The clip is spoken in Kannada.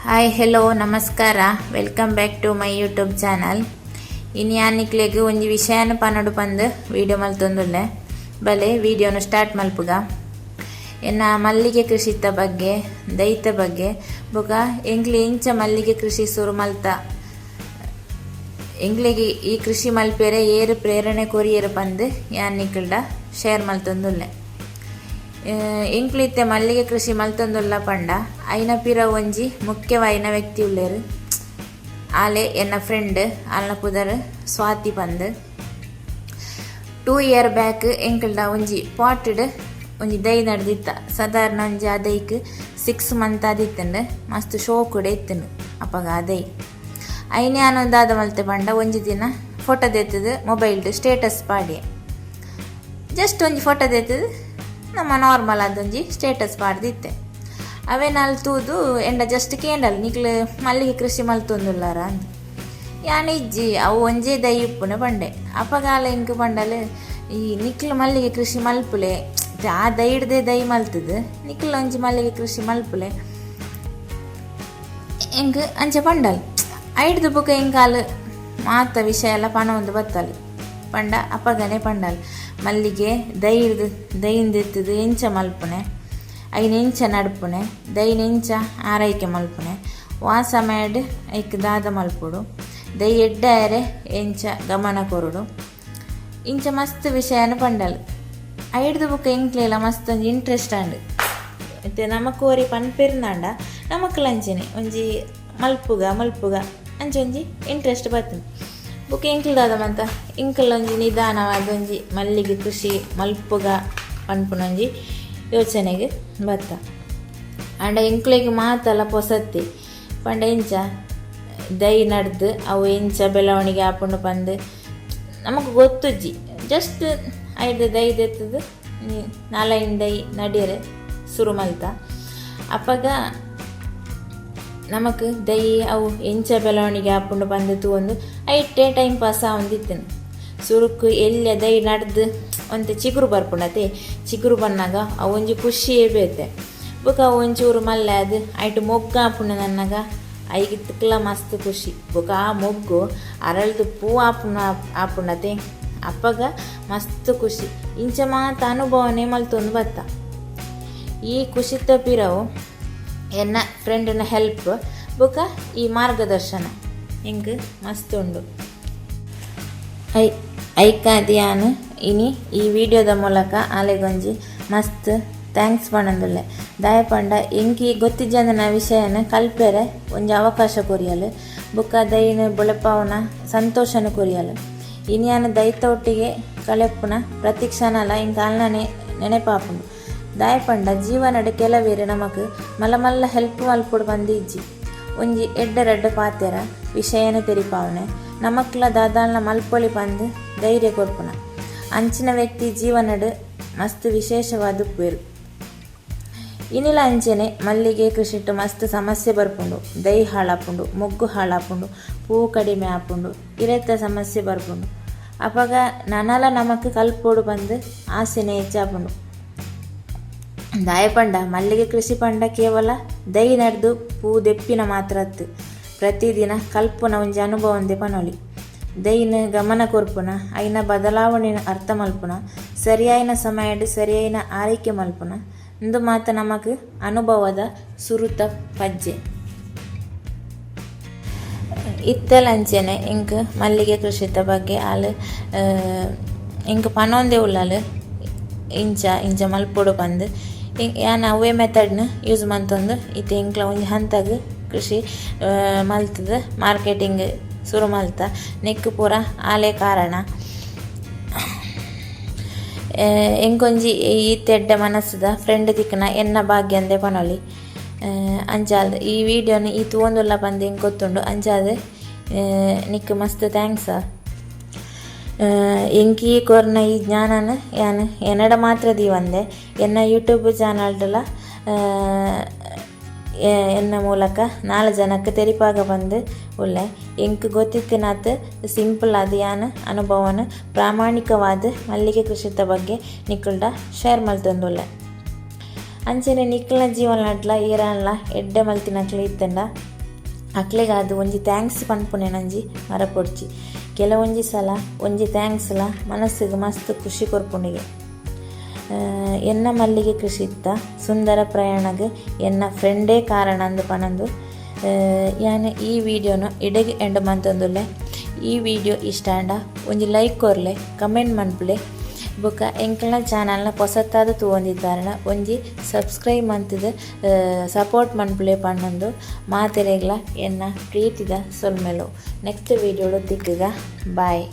ಹಾಯ್ ಹೆಲೋ ನಮಸ್ಕಾರ welcome back to my YouTube channel. ಇನ್ನು ಯಾನಿಕ್ಲೆಗ್ ಒಂಜಿ ವಿಷಯನ ಪನ್ನಡು ಪಂದು ವಿಡಿಯೋ ಮಲ್ತೊಂದುಲ್ಲೆ ಬಲೆ ವಿಡಿಯೋನ ಸ್ಟಾರ್ಟ್ ಮಲ್ಪುಗ. ಎನ್ನ ಮಲ್ಲಿಗೆ ಕೃಷಿತ ಬಗ್ಗೆ ದೈತ ಬಗ್ಗೆ ಬೊಕ ಎಂಕ್ಲೆ ಇಂಚ ಮಲ್ಲಿಗೆ ಕೃಷಿ ಸುರು ಮಲ್ತ ಎಂಕ್ಲೆಗೆ ಈ ಕೃಷಿ ಮಲ್ಪೆರೆ ಏರು ಪ್ರೇರಣೆ ಕೊರಿಯರು ಪಂದು ಯಾನಿಕ್ಲ್ಡ ಶೇರ್ ಮಲ್ತೊಂದುಲ್ಲೆ. ಎಂಕ್ಲಿತ್ತೆ ಮಲ್ಲಿಗೆ ಕೃಷಿ ಮಲ್ತೊಂದುಲ್ಲ ಪಂಡ ಐನ ಪಿರ ಒಂಜಿ ಮುಖ್ಯವಾಯಿನ ವ್ಯಕ್ತಿ ಉಳ್ಳೇರು ಆಲೆ ಎನ್ನ ಫ್ರೆಂಡ್ ಅಲ್ನ ಪುದರ್ ಸ್ವಾತಿ ಪಂದ್ 2 year ಬ್ಯಾಕ್ ಎಂಕ್ಲ್ಡ ಒಂಜಿ ಪಾಟೆಡ್ ಒಂಜಿ ದೈ ನಡೆದಿತ್ತ. ಸಾಧಾರಣ ಒಂಜಿ ಆ ದೈಕ್ 6 month ಆದಿತ್ತಂಡು ಮಸ್ತ್ ಶೋ ಕೂಡ ಇತ್ತಂಡು ಅಪ್ಪಗ ಆ ದೈ ಐನೇ ಆನೊಂದಾದ ಮಲ್ತೆ ಪಂಡ ಒಂಜಿ ದಿನ ಫೋಟೋ ದೆತ್ತದು ಮೊಬೈಲ್ಡು ಸ್ಟೇಟಸ್ ಪಾಡಿ ಜಸ್ಟ್ ಒಂಜಿ ಫೋಟೋ ದೆತ್ತದು ನಮ್ಮ ನಾರ್ಮಲ್ ಅದೊಂಜಿ ಸ್ಟೇಟಸ್ ಪಾಡ್ದಿತ್ತೆ. ಅವೇ ತೂದು ಎಂಡ ಜಸ್ಟ್ ಕೇಂಡಲ್ ನಿಕ್ಲು ಮಲ್ಲಿಗೆ ಕೃಷಿ ಮಲ್ತೊಂದುಲ್ಲಾರ ಅಂದ ಯಾನ ಇಜ್ಜಿ ಅವು ಒಂಜೇ ದೈ ಉಪ್ಪುನ ಪಂಡೆ ಅಪ್ಪಗಾಲ ಇಂಕ್ ಪಂಡಲ್ ಈ ನಿಕ್ಲು ಮಲ್ಲಿಗೆ ಕೃಷಿ ಮಲ್ಪುಲೆ ಆ ದೈಡ್ದೆ ದೈ ಮಲ್ತದು ನಿಕ್ಲು ಒಂಜಿ ಮಲ್ಲಿಗೆ ಕೃಷಿ ಮಲ್ಪುಲೆ ಎಂಕ್ ಅಂಚೆ ಪಂಡಲ್ ಐಡ್ದು ಬುಕ್ಕ ಎಂಕಾಲು ಮಾತ ವಿಷಯ ಎಲ್ಲ ಪಣ ಒಂದು ಬತ್ತಲ್ ಪಂಡ ಅಪ್ಪಗನೆ ಪಂಡಲ್ ಮಲ್ಲಿಗೆ ದೈಂದೆತ್ತದು ಎಂಚ ಮಲ್ಪುನೆ ಐನ ಎಂಚ ನಡ್ಪುನೆ ದೈನ ಎಂಚ ಆರೈಕೆ ಮಲ್ಪುನೆ ವಾಸ ಮಾಡಿ ಐಕ್ ದಾದ ಮಲ್ಪುಡು ದೈ ಎಡ್ಡಾರೆ ಎಂಚ ಗಮನ ಕೊರುಡು ಇಂಚ ಮಸ್ತ್ ವಿಷಯನ ಪಂಡಲ್ ಐಡ್ದು ಬುಕ್ಕ ಎಂಕ್ಲೆಲ್ಲ ಮಸ್ತ್ ಒಂಜಿ ಇಂಟ್ರೆಸ್ಟ್ ಅಂಡು ಮತ್ತೆ ನಮಕೋರಿ ಪನ್ಪೆರ್ನಾಂಡ ನಮಕ್ಲಂಚನೆ ಒಂಜಿ ಮಲ್ಪುಗ ಅಂಚೊಂಜಿ ಇಂಟ್ರೆಸ್ಟ್ ಬರ್ತದೆ ಬುಕ್ ಎಂಕ್ಲ್ದಾದ ಮಂತ ಇಂಕಲ್ಲೊಂಜಿ ನಿಧಾನವಾದ ಒಂಜಿ ಮಲ್ಲಿಗೆ ಕೃಷಿ ಮಲ್ಪುಗ ಪನ್ಪುನೊಂಜಿ ಯೋಚನೆಗೆ ಬತ್ತ ಅಂಡ ಎಂಕ್ಲೆಗ್ ಮಾತಲ್ಲ ಪೊಸತ್ತಿ ಪಂಡ ಎಂಚ ದೈ ನಡ್ದು ಅವು ಎಂಚ ಬೆಳವಣಿಗೆ ಆಪುಂಡು ಪಂದು ನಮಗೆ ಗೊತ್ತುಜ್ಜಿ ಜಸ್ಟ್ ಐದು ದೈ ದೆತ್ತದು 4 ದೈ ನಡಿಯರೆ ಸುರು ಮಲ್ತ ಅಪ್ಪಗ ನಮಕ್ ದೈ ಅವು ಎಂಚ ಬೆಳವಣಿಗೆ ಆಪುಂಡು ಬಂದು ತೂಂದು ಐಟೇ ಟೈಮ್ ಪಾಸ್ ಆವೊಂದಿತ್ತನು ಸುರುಕು ಎಲ್ಲಿ ದೈ ನಡ್ದು ಒಂತೆ ಚಿಗುರು ಬರ್ಪುಂಡತೆ ಚಿಗುರು ಬನ್ನಾಗ ಅವು ಒಂಜಿ ಖುಷಿಯೇ ಬೇತೆ ಬುಕ್ಕ ಅವು ಒಂಚೂರು ಮಲ್ಲೆ ಅದು ಐಟು ಮೊಗ್ಗು ಆಪುಂಡು ನನ್ನಾಗ ಐಗಿತ್ತಕ್ಲ ಮಸ್ತ್ ಖುಷಿ ಬುಕ್ಕ ಆ ಮೊಗ್ಗು ಅರಳ್ದು ಪೂ ಆಪುಂಡತೆ ಅಪ್ಪಗ ಮಸ್ತ್ ಖುಷಿ ಇಂಚ ಮಾತ ಅನುಭವನೇ ಮಲ್ತೊಂದು ಬತ್ತ. ಈ ಖುಷಿತ ಪಿರವು ಎನ್ನ ಫ್ರೆಂಡಿನ ಹೆಲ್ಪ್ ಬುಕ್ಕ ಈ ಮಾರ್ಗದರ್ಶನ ಹಿಂಗೆ ಮಸ್ತ್ ಉಂಡು ಐಕಾದಿಯಾನು ಇನಿ ಈ ವಿಡಿಯೋದ ಮೂಲಕ ಆಲೆಗೊಂಜಿ ಮಸ್ತ್ ಥ್ಯಾಂಕ್ಸ್ ಪಣಂದುಲ್ಲೆ ದಯಪಂಡ ಎಂಕಿ ಗೊತ್ತಿಜ್ಜಂದನ ವಿಷಯನ ಕಲ್ಪೆರೆ ಒಂಜಿ ಅವಕಾಶ ಕೊರಿಯಲು ಬುಕ್ಕ ದೈನ ಬುಳೆಪವನ ಸಂತೋಷನ ಕೊರಿಯಲು ಇನಿಯಾನ ದೈತ ಒಟ್ಟಿಗೆ ಕಳೆಪುನ ಪ್ರತಿಕ್ಷಣಲ ಇಂಕ ಅಲ್ನನೆ ನೆನೆಪಾಪುಂಡು ದಾಯಪಂಡ ಜೀವನಡ್ ಕೆಲವೇರು ನಮಕ್ ಮಲ್ಲ ಹೆಲ್ಪ್ ಮಲ್ಪುಡು ಬಂದಿಜ್ಜಿ ಒಂಜಿ ಎಡ್ಡ ಪಾತೆರ ವಿಷಯನ ತೆರಿಪಾವನೆ ನಮಕ್ಲ ದಾದಾಲ್ನ ಮಲ್ಪೊಳಿ ಬಂದು ಧೈರ್ಯ ಕೊರ್ಪುನ ಅಂಚಿನ ವ್ಯಕ್ತಿ ಜೀವನಡ್ ಮಸ್ತ್ ವಿಶೇಷವಾದ ಉಪ್ಪೇರು ಇನಿಲ ಅಂಚೆನೆ ಮಲ್ಲಿಗೆ ಕೃಷಿಟ್ಟು ಮಸ್ತ್ ಸಮಸ್ಯೆ ಬರ್ಪುಂಡು ದೈ ಹಾಳಾಪುಂಡು ಮೊಗ್ಗು ಹಾಳಾಪುಂಡು ಪೂ ಕಡಿಮೆ ಆಪುಂಡು ಇರೆತ್ತ ಸಮಸ್ಯೆ ಬರ್ಪುಂಡು ಅಪಗ ನನಲ ನಮಕ್ ಕಲ್ಪೋಡು ಬಂದು ಆಸೆನೆ ಹೆಚ್ಚಾಪುಂಡು ದಾಯಪಂಡ ಮಲ್ಲಿಗೆ ಕೃಷಿ ಪಂಡ ಕೇವಲ ದೈ ನಡೆದು ಪೂ ದೆಪ್ಪಿನ ಮಾತ್ರ ಅತ್ತು ಪ್ರತಿದಿನ ಕಲ್ಪುನ ಒಂಜಿ ಅನುಭವ ಒಂದೇ ಪನೊಲಿ ದೈನ ಗಮನ ಕೊರ್ಪುನ ಐನ ಬದಲಾವಣೆನ ಅರ್ಥ ಮಲ್ಪುನ ಸರಿಯಾಯಿನ ಸಮಯಡ್ ಸರಿಯಾಯಿನ ಆರೈಕೆ ಮಲ್ಪುನ ಇಂದು ಮಾತ ನಮಕ್ ಅನುಭವದ ಸುರುತ ಪಜ್ಜೆ ಇತ್ತಲಂಚೆನೆ ಇಂಕ್ ಮಲ್ಲಿಗೆ ಕೃಷಿತ ಬಗ್ಗೆ ಆಲು ಇಂಕ್ ಪನೊಂದೇ ಉಳ್ಳಾಲು ಇಂಚ ಮಲ್ಪೊಡು ಬಂದು ಯಾನ ಅವೇ ಮೆಥಡ್ನ ಯೂಸ್ ಮಂತೊಂದು ಇತ್ತೆ ಇಂಕ್ಲ ಒಂಜಿ ಹಂತಗ್ ಕೃಷಿ ಮಲ್ತದ ಮಾರ್ಕೆಟಿಂಗ್ ಸುರು ಮಲ್ತ ನೆಕ್ಕು ಪೂರ ಆಲೆ ಕಾರಣ ಎಂಕೊಂಜಿ ಇತ್ತೆಡ್ಡ ಮನಸ್ಸದ ಫ್ರೆಂಡ್ ತಿಕ್ಕನ ಎನ್ನ ಭಾಗ್ಯ ಅಂದೆ ಪನೊಲಿ ಅಂಚಾದ ಈ ವಿಡಿಯೋನ ಈ ತೂವೊಂದುಲ್ಲ ಬಂದು ಹೆಂಗೆ ಗೊತ್ತುಂಡು ಅಂಚಾದ ನಿಕ್ಕು ಮಸ್ತ್ ಥ್ಯಾಂಕ್ಸ ಎಂಕಿ ಕೊರ್ನ ಈ ಜ್ಞಾನನ ಯಾನು ಎನ್ನಡ ಮಾತ್ರ ದೀವಂದೆ ಎನ್ನ ಯೂಟ್ಯೂಬ್ ಚಾನಲ್ಡಲ ಎನ್ನ ಮೂಲಕ 4 ಜನಕ್ಕೆ ತೆರಿಪಾಗ ಬಂದು ಉಳ್ಳೆ ಎಂಕ್ ಗೊತ್ತಿತ್ತಿನಾತ್ ಸಿಂಪಲ್ ಆದ ಯಾನು ಅನುಭವನ ಪ್ರಾಮಾಣಿಕವಾದ ಮಲ್ಲಿಗೆ ಕೃಷಿತ ಬಗ್ಗೆ ನಿಕ್ಕುಲ್ಡ ಶೇರ್ ಮಲ್ತೊಂದುಲ್ಲೆ ಅಂಚನೆ ನಿಕ್ಲ ಜೀವನಡ್ಲ ಏರನ್ಲ ಎಡ್ಡೆ ಮಲ್ತಿನಕ್ಲೆ ಇತ್ತಂಡ ಅಕ್ಲೆಗೆ ಅದು ಒಂಜಿ ಥ್ಯಾಂಕ್ಸ್ ಪನ್ಪುನೆ ನಂಜಿ ಮರಪೊಡ್ಚಿ. ಕೆಲವೊಂಜಿ ಸಲ ಒಂಜಿ ಥ್ಯಾಂಕ್ಸ್ಲ ಮನಸ್ಸಿಗೆ ಮಸ್ತ್ ಖುಷಿ ಕೊರ್ಪುಣಿಗೆ. ಎನ್ನ ಮಲ್ಲಿಗೆ ಕೃಷಿ ಇತ್ತ ಸುಂದರ ಪ್ರಯಾಣಗೆ ಎನ್ನ ಫ್ರೆಂಡೇ ಕಾರಣ ಅಂದು ಪನಂದು ಯಾನೆ ಈ ವಿಡಿಯೋನು ಇಡೆಗೆ ಎಂಡ್ ಮಂತೊಂದುಲ್ಲೆ. ಈ ವಿಡಿಯೋ ಇಷ್ಟ ಅಂಡ ಒಂಜಿ ಲೈಕ್ ಕೊರ್ಲೆ, ಕಮೆಂಟ್ ಮನ್ಪುಲೆ, ಬೊಕ್ಕ ಎಂಕಲ್ನ ಚಾನಲ್ನ ಹೊಸತಾದ ತೂವೊಂದಿದ್ದಾರಣ ಒಂಜಿ ಸಬ್ಸ್ಕ್ರೈಬ್ ಮಂತದ ಸಪೋರ್ಟ್ ಮನ್ಪುಲೆ ಪನ್ನೊಂದು ಮಾತೆರೆಗ್ಲ ಎನ್ನ ಪ್ರೀತಿದ ಸೊಲ್ಮೆಲು. ನೆಕ್ಸ್ಟ್ ವಿಡಿಯೋಡು ತಿಕ್ಕಗ ಬಾಯ್.